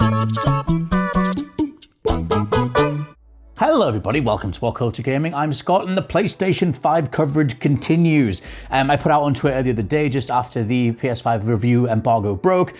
Hello everybody, welcome to WhatCulture Gaming. I'm Scott and the PlayStation 5 coverage continues. I put out on Twitter the other day, just after the PS5 review embargo broke,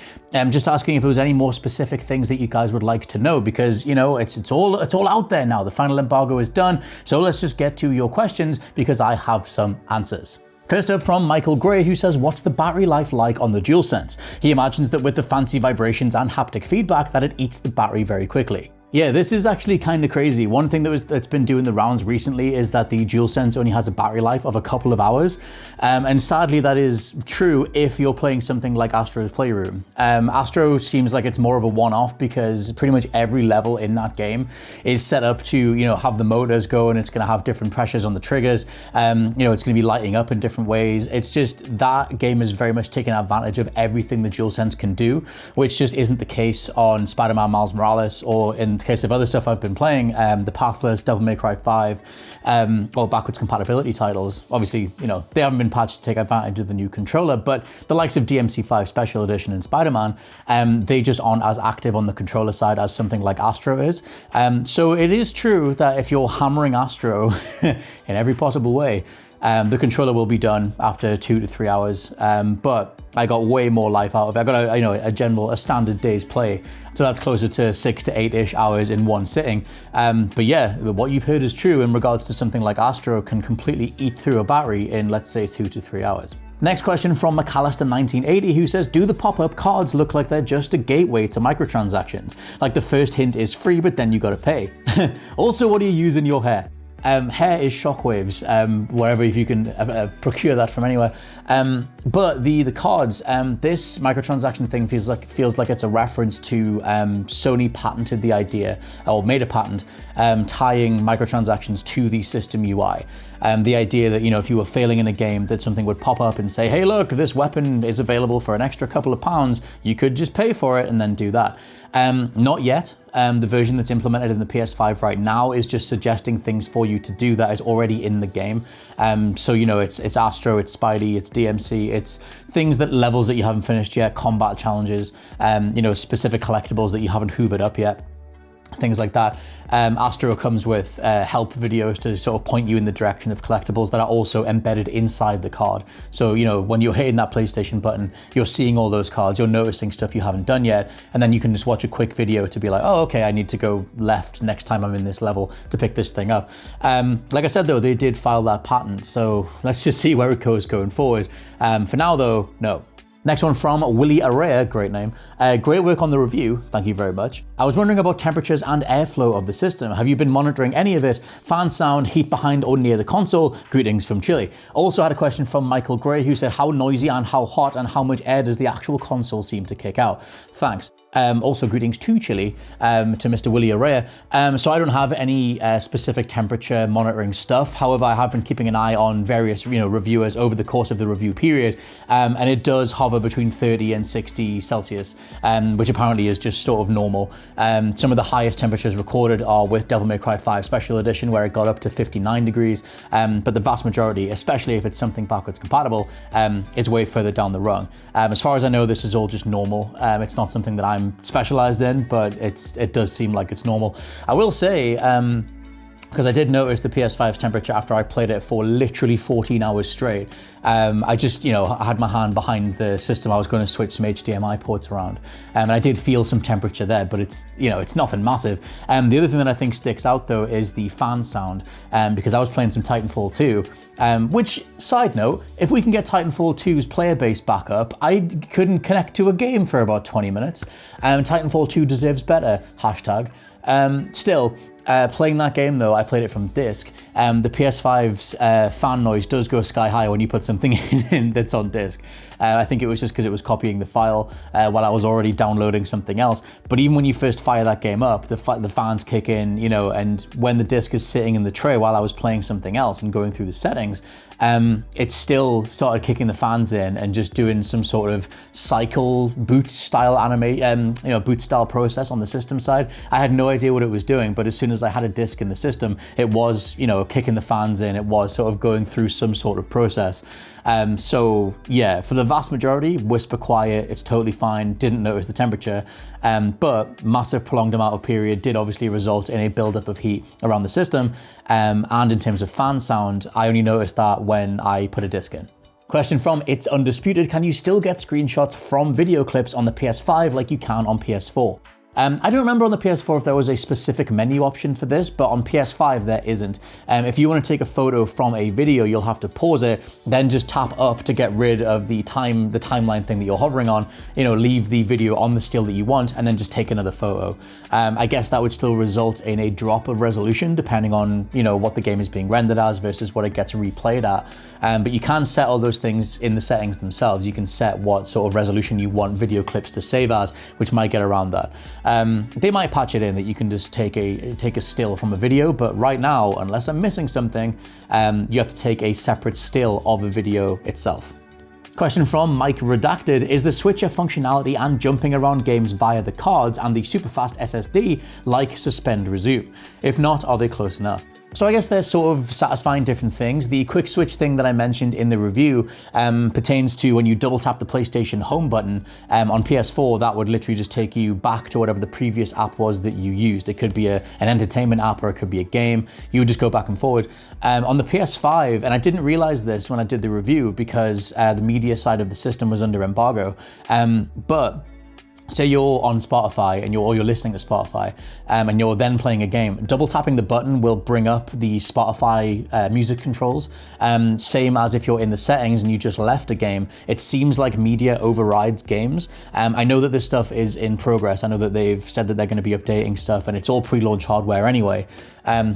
just asking if there was any more specific things that you guys would like to know, because, you know, it's all out there now. The final embargo is done, so let's just get to your questions, because I have some answers. First up from Michael Gray, who says, what's the battery life like on the DualSense? He imagines that with the fancy vibrations and haptic feedback that it eats the battery very quickly. Yeah, this is actually kind of crazy. One thing that's been doing the rounds recently is that the DualSense only has a battery life of a couple of hours. And sadly, that is true if you're playing something like Astro's Playroom. Astro seems like it's more of a one-off because pretty much every level in that game is set up to, you know, have the motors go, and it's going to have different pressures on the triggers. You know, it's going to be lighting up in different ways. It's just that game is very much taking advantage of everything the DualSense can do, which just isn't the case on Spider-Man Miles Morales, or in case of other stuff I've been playing, the Pathless, Devil May Cry 5, or backwards compatibility titles. Obviously, you know, they haven't been patched to take advantage of the new controller, but the likes of DMC5 Special Edition and Spider-Man, they just aren't as active on the controller side as something like Astro is. So it is true that if you're hammering Astro in every possible way, the controller will be done after 2 to 3 hours, but I got way more life out of it. I got a standard day's play, so that's closer to 6 to 8-ish hours in one sitting. But yeah, what you've heard is true in regards to something like Astro can completely eat through a battery in, let's say, 2 to 3 hours. Next question from McAllister1980, who says, do the pop-up cards look like they're just a gateway to microtransactions? Like the first hint is free, but then you gotta pay. Also, what do you use in your hair? Hair is shockwaves, wherever, if you can procure that from anywhere. But the cards, this microtransaction thing feels like it's a reference to Sony patented the idea, or made a patent, tying microtransactions to the system UI. The idea that, you know, if you were failing in a game, that something would pop up and say, hey, look, this weapon is available for an extra couple of pounds. You could just pay for it and then do that. Not yet. The version that's implemented in the PS5 right now is just suggesting things for you to do that is already in the game. So, you know, it's Astro, it's Spidey, it's DMC, it's things levels that you haven't finished yet, combat challenges, you know, specific collectibles that you haven't hoovered up yet. Things like that. Astro comes with help videos to sort of point you in the direction of collectibles that are also embedded inside the card. So, you know, when you're hitting that PlayStation button, you're seeing all those cards, you're noticing stuff you haven't done yet, and then you can just watch a quick video to be like, oh, okay, I need to go left next time I'm in this level to pick this thing up. Like I said, though, they did file that patent, so let's just see where it goes going forward. For now, though, no. Next one from Willie Arrea, great name. Great work on the review, thank you very much. I was wondering about temperatures and airflow of the system. Have you been monitoring any of it? Fan sound, heat behind or near the console? Greetings from Chile. Also had a question from Michael Gray, who said, how noisy and how hot and how much air does the actual console seem to kick out? Thanks. Also greetings to Chile, to Mr. Willie Arrea. So I don't have any specific temperature monitoring stuff. However, I have been keeping an eye on various, you know, reviewers over the course of the review period, and it does hover between 30 and 60 Celsius, which apparently is just sort of normal. Some of the highest temperatures recorded are with Devil May Cry 5 Special Edition, where it got up to 59 degrees, but the vast majority, especially if it's something backwards compatible, is way further down the rung. As far as I know, this is all just normal. It's not something that I'm specialized in, but it does seem like it's normal. I will say, because I did notice the PS5's temperature after I played it for literally 14 hours straight. I just, you know, I had my hand behind the system. I was going to switch some HDMI ports around, and I did feel some temperature there, but it's, you know, it's nothing massive. The other thing that I think sticks out though is the fan sound, because I was playing some Titanfall 2, which, side note, if we can get Titanfall 2's player base back up, I couldn't connect to a game for about 20 minutes. Titanfall 2 deserves better, hashtag. Still, playing that game though, I played it from disc. The PS5's fan noise does go sky high when you put something in that's on disc. I think it was just because it was copying the file while I was already downloading something else. But even when you first fire that game up, the fans kick in, you know, and when the disc is sitting in the tray while I was playing something else and going through the settings, it still started kicking the fans in and just doing some sort of cycle boot style boot style process on the system side. I had no idea what it was doing, but as soon as I had a disc in the system, it was, you know, kicking the fans in. It was sort of going through some sort of process. So yeah, for the vast majority, whisper quiet, it's totally fine, didn't notice the temperature, but massive prolonged amount of period did obviously result in a buildup of heat around the system, and in terms of fan sound, I only noticed that when I put a disc in. Question from It's Undisputed, can you still get screenshots from video clips on the PS5 like you can on PS4? I don't remember on the PS4 if there was a specific menu option for this, but on PS5 there isn't. If you want to take a photo from a video, you'll have to pause it, then just tap up to get rid of the timeline thing that you're hovering on, leave the video on the still that you want, and then just take another photo. I guess that would still result in a drop of resolution depending on, what the game is being rendered as versus what it gets replayed at. But you can set all those things in the settings themselves. You can set what sort of resolution you want video clips to save as, which might get around that. They might patch it in that you can just take a still from a video, but right now, unless I'm missing something, you have to take a separate still of a video itself. Question from Mike Redacted, is the switcher functionality and jumping around games via the cards and the superfast SSD like suspend resume? If not, are they close enough? So I guess they're sort of satisfying different things. The quick switch thing that I mentioned in the review pertains to when you double tap the PlayStation home button. On PS4, that would literally just take you back to whatever the previous app was that you used. It could be an entertainment app or it could be a game. You would just go back and forward. On the PS5, and I didn't realize this when I did the review because the media side of the system was under embargo, but say you're on Spotify and you're listening to Spotify and you're then playing a game, double tapping the button will bring up the Spotify music controls. Same as if you're in the settings and you just left a game, it seems like media overrides games. I know that this stuff is in progress. I know that they've said that they're going to be updating stuff and it's all pre-launch hardware anyway.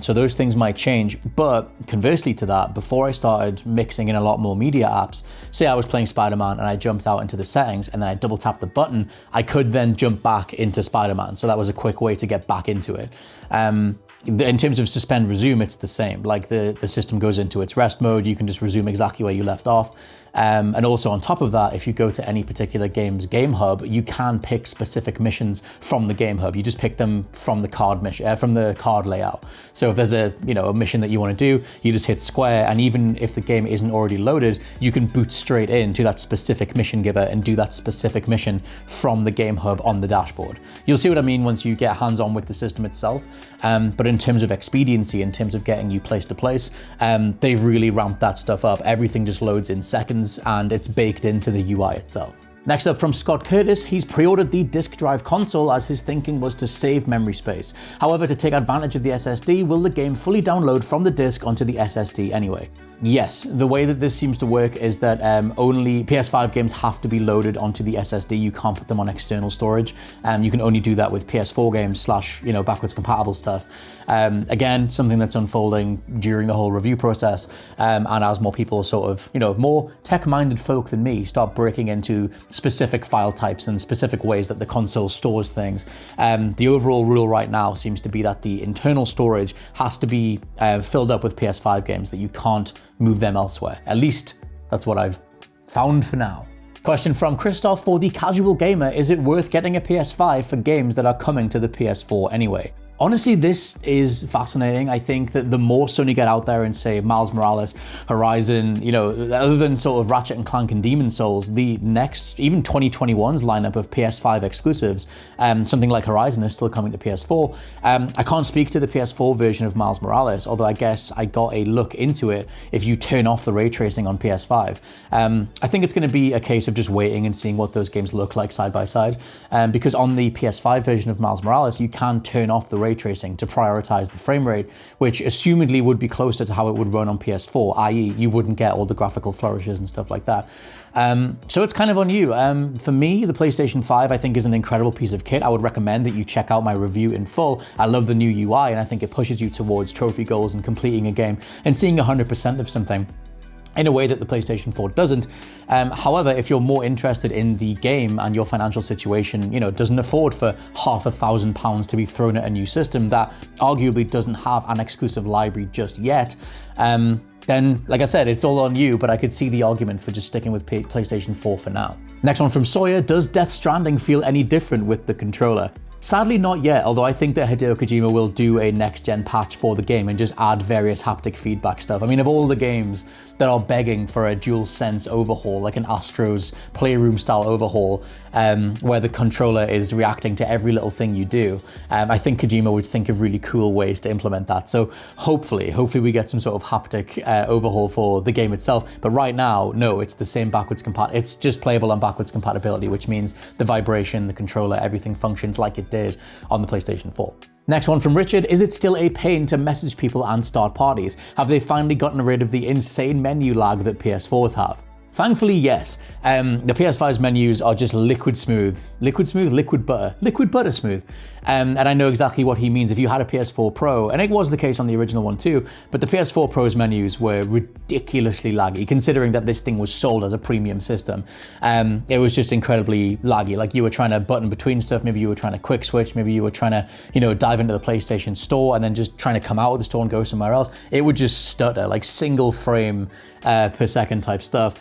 So those things might change, but conversely to that, before I started mixing in a lot more media apps, say I was playing Spider-Man and I jumped out into the settings and then I double tapped the button, I could then jump back into Spider-Man. So that was a quick way to get back into it. In terms of suspend resume, it's the same. Like the system goes into its rest mode, you can just resume exactly where you left off. And also on top of that, if you go to any particular game's game hub, you can pick specific missions from the game hub. You just pick them from the card layout. So if there's a mission that you want to do, you just hit square, and even if the game isn't already loaded, you can boot straight into that specific mission giver and do that specific mission from the game hub on the dashboard. You'll see what I mean once you get hands-on with the system itself. But in terms of expediency, in terms of getting you place to place, they've really ramped that stuff up. Everything just loads in seconds and it's baked into the UI itself. Next up from Scott Curtis, he's pre-ordered the disk drive console as his thinking was to save memory space. However, to take advantage of the SSD, will the game fully download from the disk onto the SSD anyway? Yes, the way that this seems to work is that only PS5 games have to be loaded onto the SSD. You can't put them on external storage. You can only do that with PS4 games / backwards compatible stuff. Again, something that's unfolding during the whole review process. And as more people sort of, more tech-minded folk than me start breaking into specific file types and specific ways that the console stores things, the overall rule right now seems to be that the internal storage has to be filled up with PS5 games, that you can't move them elsewhere. At least that's what I've found for now. Question from Christoph, for the casual gamer, is it worth getting a PS5 for games that are coming to the PS4 anyway? Honestly, this is fascinating. I think that the more Sony get out there and say Miles Morales, Horizon, other than sort of Ratchet and Clank and Demon's Souls, the next, even 2021's lineup of PS5 exclusives, something like Horizon is still coming to PS4. I can't speak to the PS4 version of Miles Morales, although I guess I got a look into it if you turn off the ray tracing on PS5. I think it's going to be a case of just waiting and seeing what those games look like side by side, because on the PS5 version of Miles Morales, you can turn off the ray tracing to prioritize the frame rate, which assumedly would be closer to how it would run on PS4, i.e. you wouldn't get all the graphical flourishes and stuff like that. So it's kind of on you. For me, the PlayStation 5 I think is an incredible piece of kit. I would recommend that you check out my review in full. I love the new UI and I think it pushes you towards trophy goals and completing a game and seeing 100% of something in a way that the PlayStation 4 doesn't. However, if you're more interested in the game and your financial situation, doesn't afford for £500,000 to be thrown at a new system that arguably doesn't have an exclusive library just yet, then, like I said, it's all on you, but I could see the argument for just sticking with PlayStation 4 for now. Next one from Sawyer, does Death Stranding feel any different with the controller? Sadly not yet, although I think that Hideo Kojima will do a next-gen patch for the game and just add various haptic feedback stuff. I mean, of all the games that are begging for a DualSense overhaul, like an Astro's Playroom style overhaul, where the controller is reacting to every little thing you do, I think Kojima would think of really cool ways to implement that. So hopefully we get some sort of haptic overhaul for the game itself. But right now, no, it's the same it's just playable on backwards compatibility, which means the vibration, the controller, everything functions like it did on the PlayStation 4. Next one from Richard, is it still a pain to message people and start parties? Have they finally gotten rid of the insane menu lag that PS4s have? Thankfully, yes. The PS5's menus are just liquid butter smooth. And I know exactly what he means. If you had a PS4 Pro, and it was the case on the original one too, but the PS4 Pro's menus were ridiculously laggy, considering that this thing was sold as a premium system. It was just incredibly laggy. Like, you were trying to button between stuff, maybe you were trying to quick switch, maybe you were trying to, dive into the PlayStation store and then just trying to come out of the store and go somewhere else. It would just stutter, like single frame per second type stuff.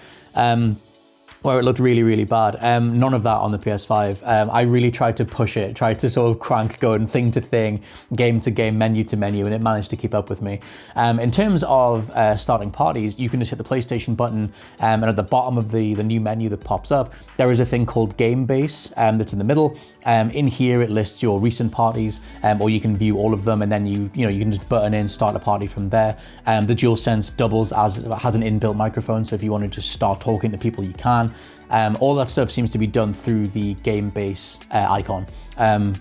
Where it looked really, really bad. None of that on the PS5. I really tried to push it, tried to sort of crank going thing to thing, game to game, menu to menu, and it managed to keep up with me. In terms of starting parties, you can just hit the PlayStation button, and at the bottom of the new menu that pops up, there is a thing called Game Base that's in the middle. In here, it lists your recent parties, or you can view all of them, and then you can just button in, start a party from there. The DualSense doubles has an inbuilt microphone, so if you want to just start talking to people, you can. All that stuff seems to be done through the Game Base icon,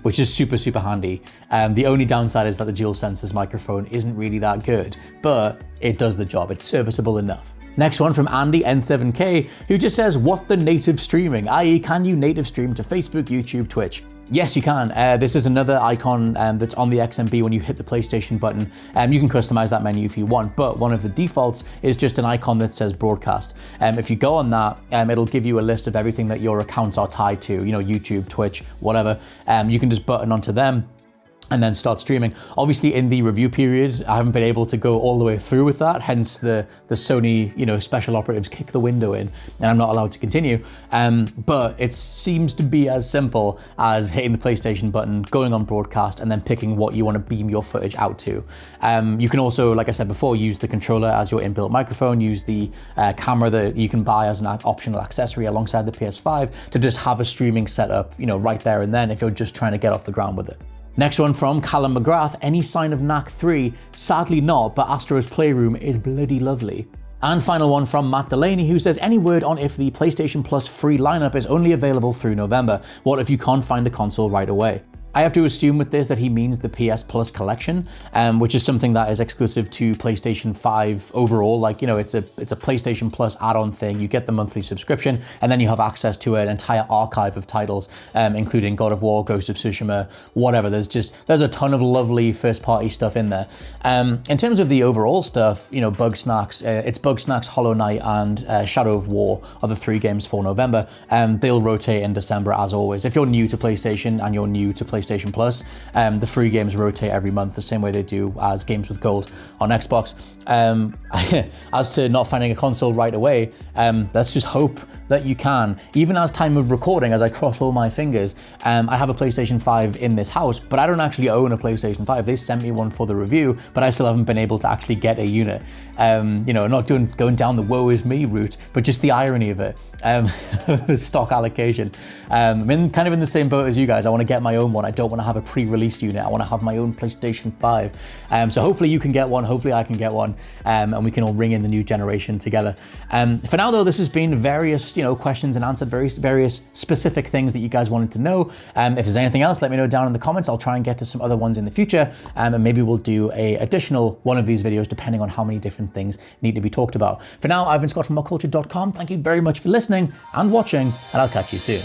which is super, super handy. The only downside is that the DualSense's microphone isn't really that good, but it does the job. It's serviceable enough. Next one from Andy N7K, who just says, what the native streaming, i.e. can you native stream to Facebook, YouTube, Twitch? Yes, you can. This is another icon that's on the XMB when you hit the PlayStation button. You can customize that menu if you want, but one of the defaults is just an icon that says broadcast. If you go on that, it'll give you a list of everything that your accounts are tied to, YouTube, Twitch, whatever. You can just button onto them and then start streaming. Obviously, in the review period, I haven't been able to go all the way through with that, hence the Sony, special operatives kick the window in, and I'm not allowed to continue. But it seems to be as simple as hitting the PlayStation button, going on broadcast, and then picking what you want to beam your footage out to. You can also, like I said before, use the controller as your inbuilt microphone, use the camera that you can buy as an optional accessory alongside the PS5 to just have a streaming setup, right there and then if you're just trying to get off the ground with it. Next one from Callum McGrath, any sign of Knack 3? Sadly not, but Astro's Playroom is bloody lovely. And final one from Matt Delaney, who says, any word on if the PlayStation Plus free lineup is only available through November? What if you can't find a console right away? I have to assume with this that he means the PS Plus collection, which is something that is exclusive to PlayStation 5 overall. Like, it's a PlayStation Plus add-on thing. You get the monthly subscription, and then you have access to an entire archive of titles, including God of War, Ghost of Tsushima, whatever. There's a ton of lovely first-party stuff in there. In terms of the overall stuff, Bugsnax, it's Bugsnax, Hollow Knight, and Shadow of War are the 3 games for November. They'll rotate in December as always. If you're new to PlayStation and you're new to PlayStation Plus, the free games rotate every month the same way they do as games with gold on Xbox. As to not finding a console right away, let's just hope that you can. Even as time of recording, as I cross all my fingers, I have a PlayStation 5 in this house, but I don't actually own a PlayStation 5. They sent me one for the review, but I still haven't been able to actually get a unit. Not going down the woe is me route, but just the irony of it. Stock allocation. I'm kind of in the same boat as you guys. I want to get my own one. I don't want to have a pre-released unit. I want to have my own PlayStation 5. So hopefully you can get one. Hopefully I can get one, and we can all ring in the new generation together. For now, though, this has been various, questions and answered, various specific things that you guys wanted to know. If there's anything else, let me know down in the comments. I'll try and get to some other ones in the future, and maybe we'll do a additional one of these videos depending on how many different things need to be talked about. For now, I've been Scott from WhatCulture.com. Thank you very much for listening and watching, and I'll catch you soon.